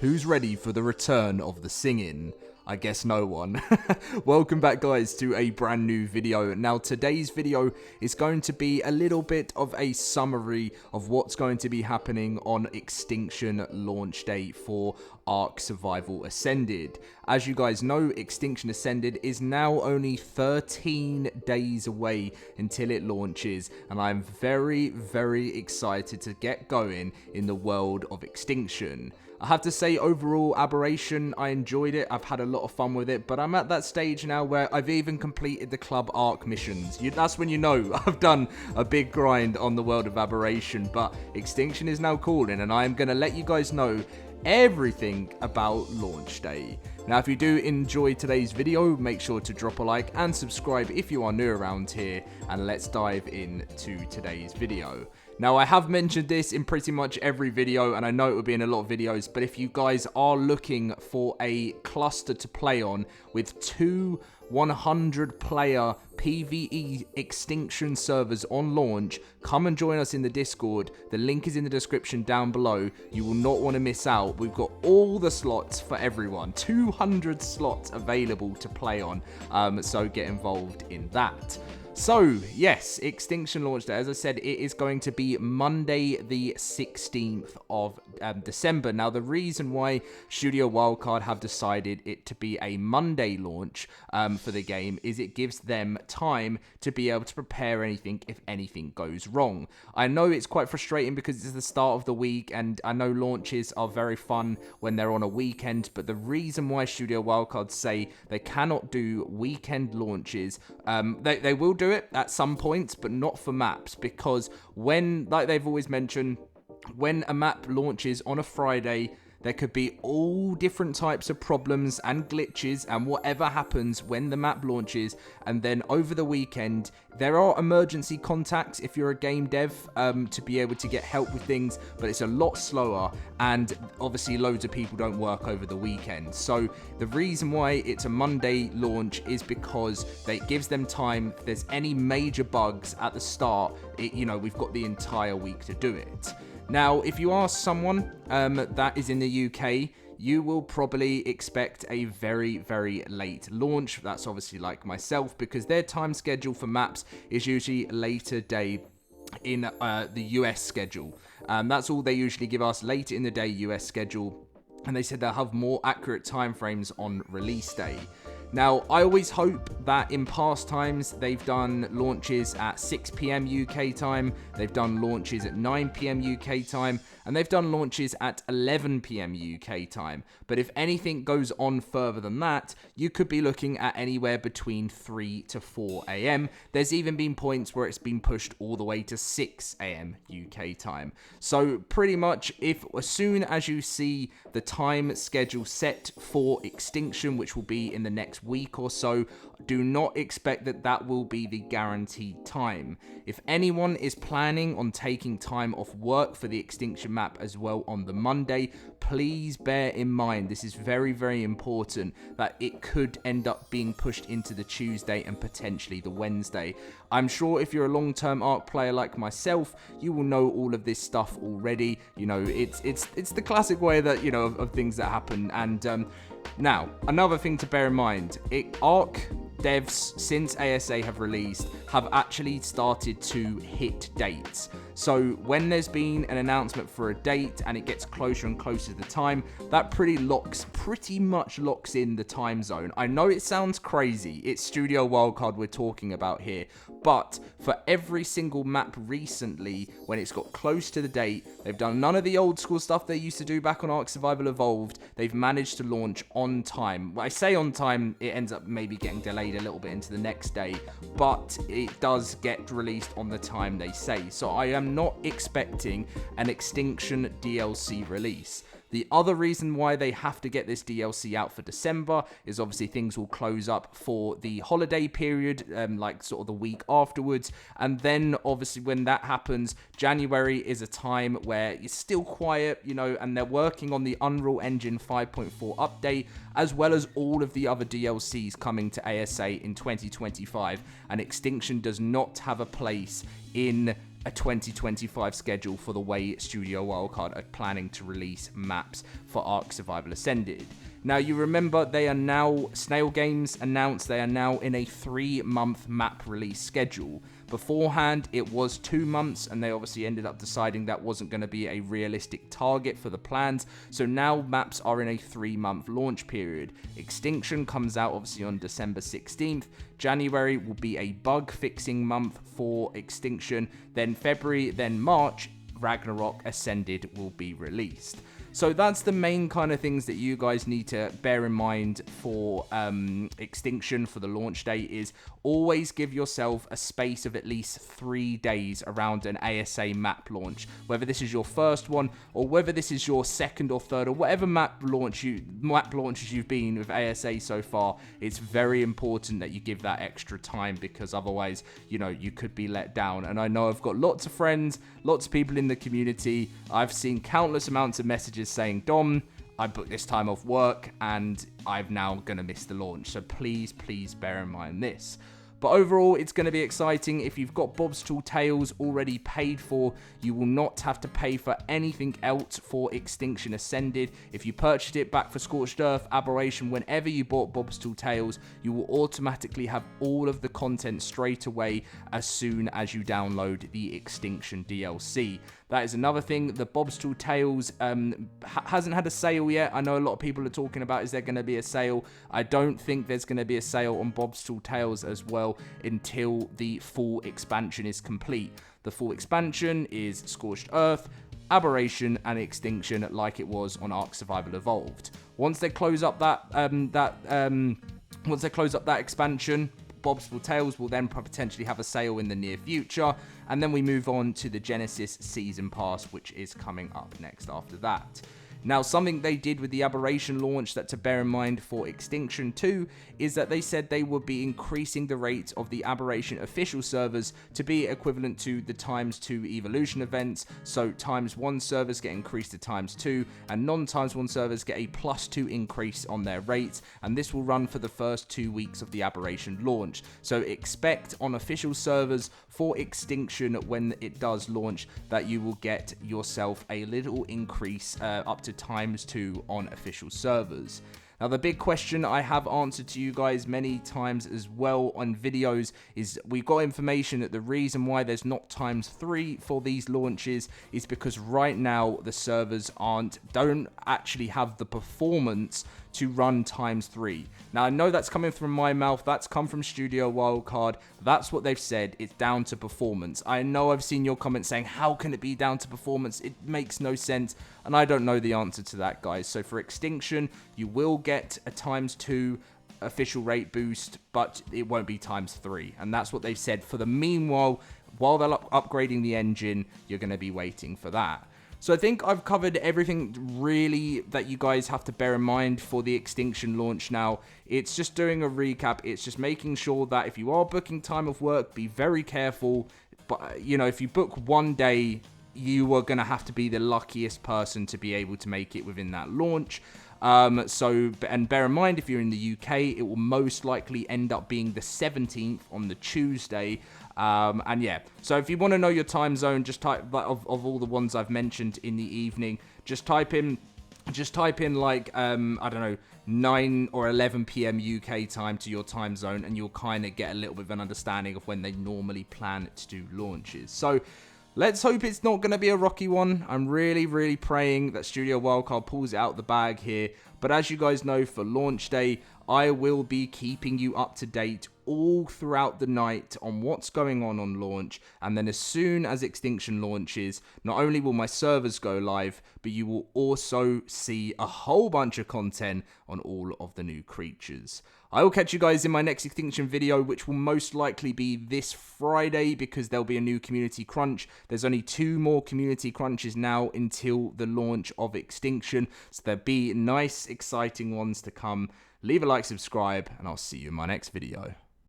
Who's ready for the return of the singing? I guess no one. Welcome back, guys, to a brand new video. Now, today's video is going to be a little bit of a summary of what's going to be happening on Extinction launch day for ARK Survival Ascended. As you guys know, Extinction Ascended is now only 13 days away until it launches, and I'm very, very excited to get going in the world of Extinction. I have to say, overall, Aberration, I enjoyed it. I've had a lot of fun with it, but I'm at that stage now where I've even completed the club ARK missions. That's when you know I've done a big grind on the world of Aberration, but Extinction is now calling, and I am going to let you guys know everything about launch day. Now, if you do enjoy today's video, make sure to drop a like and subscribe if you are new around here, and let's dive into today's video. Now, I have mentioned this in pretty much every video, and I know it will be in a lot of videos, but if you guys are looking for a cluster to play on with two 100-player PvE Extinction servers on launch, come and join us in the Discord. The link is in the description down below. You will not want to miss out. We've got all the slots for everyone. 200 slots available to play on, so get involved in that. So, yes, Extinction launch day. As I said, it is going to be Monday the 16th of December. Now, the reason why Studio Wildcard have decided it to be a Monday launch for the game is it gives them time to be able to prepare anything if anything goes wrong. I know it's quite frustrating because it's the start of the week, and I know launches are very fun when they're on a weekend, but the reason why Studio Wildcard say they cannot do weekend launches, they will do it at some points, but not for maps, because when, like they've always mentioned, when a map launches on a Friday, there could be all different types of problems and glitches and whatever happens when the map launches, and then over the weekend there are emergency contacts if you're a game dev to be able to get help with things, but it's a lot slower, and obviously loads of people don't work over the weekend. So the reason why it's a Monday launch is because it gives them time. If there's any major bugs at the start, we've got the entire week to do it. Now, if you are someone that is in the UK, you will probably expect a very, very late launch. That's obviously like myself, because their time schedule for maps is usually later day in the US schedule. That's all they usually give us, later in the day US schedule. And they said they'll have more accurate timeframes on release day. Now, I always hope that in past times they've done launches at 6 PM UK time, they've done launches at 9 PM UK time, and they've done launches at 11 PM UK time. But if anything goes on further than that, you could be looking at anywhere between 3 to 4 AM. There's even been points where it's been pushed all the way to 6 AM UK time. So pretty much, as soon as you see the time schedule set for Extinction, which will be in the next week or so, do not expect that will be the guaranteed time. If anyone is planning on taking time off work for the Extinction map as well on the Monday, please bear in mind, this is very, very important, that it could end up being pushed into the Tuesday and potentially the Wednesday. I'm sure if you're a long-term ARK player like myself, you will know all of this stuff already. It's the classic way that, of things that happen. And now, another thing to bear in mind, ARK devs, since ASA have released, have actually started to hit dates. So when there's been an announcement for a date and it gets closer and closer to the time, that pretty much locks in the time zone. I know it sounds crazy, it's Studio Wildcard we're talking about here, but for every single map recently, when it's got close to the date, they've done none of the old school stuff they used to do back on ARK Survival Evolved. They've managed to launch on time. When I say on time, it ends up maybe getting delayed a little bit into the next day, but it does get released on the time they say. So I am not expecting an Extinction DLC release. The other reason why they have to get this DLC out for December is obviously things will close up for the holiday period, like sort of the week afterwards. And then obviously when that happens, January is a time where it's still quiet, and they're working on the Unreal Engine 5.4 update, as well as all of the other DLCs coming to ASA in 2025. And Extinction does not have a place in a 2025 schedule for the way Studio Wildcard are planning to release maps for ARK Survival Ascended. Now, you remember they are now, Snail Games announced they are now in a 3-month map release schedule. Beforehand, it was 2 months, and they obviously ended up deciding that wasn't going to be a realistic target for the plans. So now maps are in a 3-month launch period. Extinction comes out obviously on December 16th. January will be a bug fixing month for Extinction. Then February, then March, Ragnarok Ascended will be released. So that's the main kind of things that you guys need to bear in mind for Extinction for the launch date is always give yourself a space of at least 3 days around an ASA map launch. Whether this is your first one or whether this is your second or third or whatever map launches you've been with ASA so far, it's very important that you give that extra time because otherwise, you know, you could be let down. And I know I've got lots of friends, lots of people in the community. I've seen countless amounts of messages saying, Dom, I booked this time off work and I'm now going to miss the launch. So please bear in mind this. But overall, it's going to be exciting. If you've got Bob's Tall Tales already paid for, you will not have to pay for anything else for Extinction Ascended. If you purchased it back for Scorched Earth, Aberration, whenever you bought Bob's Tall Tales, you will automatically have all of the content straight away as soon as you download the Extinction DLC. That is another thing. The Bob's Tall Tales hasn't had a sale yet. I know a lot of people are talking about, is there going to be a sale? I don't think there's going to be a sale on Bob's Tall Tales as well until the full expansion is complete. The full expansion is Scorched Earth, Aberration, and Extinction like it was on ARK Survival Evolved. Once they close up that expansion, Bob's Tall Tales will then potentially have a sale in the near future, and then we move on to the Genesis Season Pass, which is coming up next after that. Now, something they did with the Aberration launch that to bear in mind for Extinction 2 is that they said they would be increasing the rate of the Aberration official servers to be equivalent to the ×2 evolution events. So ×1 servers get increased to ×2 and non-×1 servers get a +2 increase on their rates. And this will run for the first 2 weeks of the Aberration launch. So expect on official servers for Extinction when it does launch that you will get yourself a little increase up to ×2 on official servers. Now, the big question I have answered to you guys many times as well on videos is we've got information that the reason why there's not ×3 for these launches is because right now the servers don't actually have the performance to run ×3. Now, I know that's coming from my mouth. That's come from Studio Wildcard. That's what they've said. It's down to performance. I know I've seen your comments saying, how can it be down to performance? It makes no sense. And I don't know the answer to that, guys. So for Extinction, you will get a ×2 official rate boost, but it won't be ×3. And that's what they've said. For the meanwhile, while they're upgrading the engine, you're going to be waiting for that. So I think I've covered everything really that you guys have to bear in mind for the Extinction launch now. It's just doing a recap. It's just making sure that if you are booking time off work, be very careful. But, you know, if you book one day, you are going to have to be the luckiest person to be able to make it within that launch. And bear in mind, if you're in the UK, it will most likely end up being the 17th on the Tuesday. And yeah, so if you want to know your time zone, just type of all the ones I've mentioned in the evening, just type in like, I don't know, 9 or 11 p.m. UK time to your time zone, and you'll kind of get a little bit of an understanding of when they normally plan to do launches. So let's hope it's not going to be a rocky one. I'm really praying that Studio Wildcard pulls it out the bag here. But as you guys know, for launch day, I will be keeping you up to date all throughout the night on what's going on launch. And then as soon as Extinction launches, not only will my servers go live, but you will also see a whole bunch of content on all of the new creatures. I will catch you guys in my next Extinction video, which will most likely be this Friday because there'll be a new community crunch. There's only 2 more community crunches now until the launch of Extinction. So there'll be nice, exciting ones to come. Leave a like, subscribe, and I'll see you in my next video.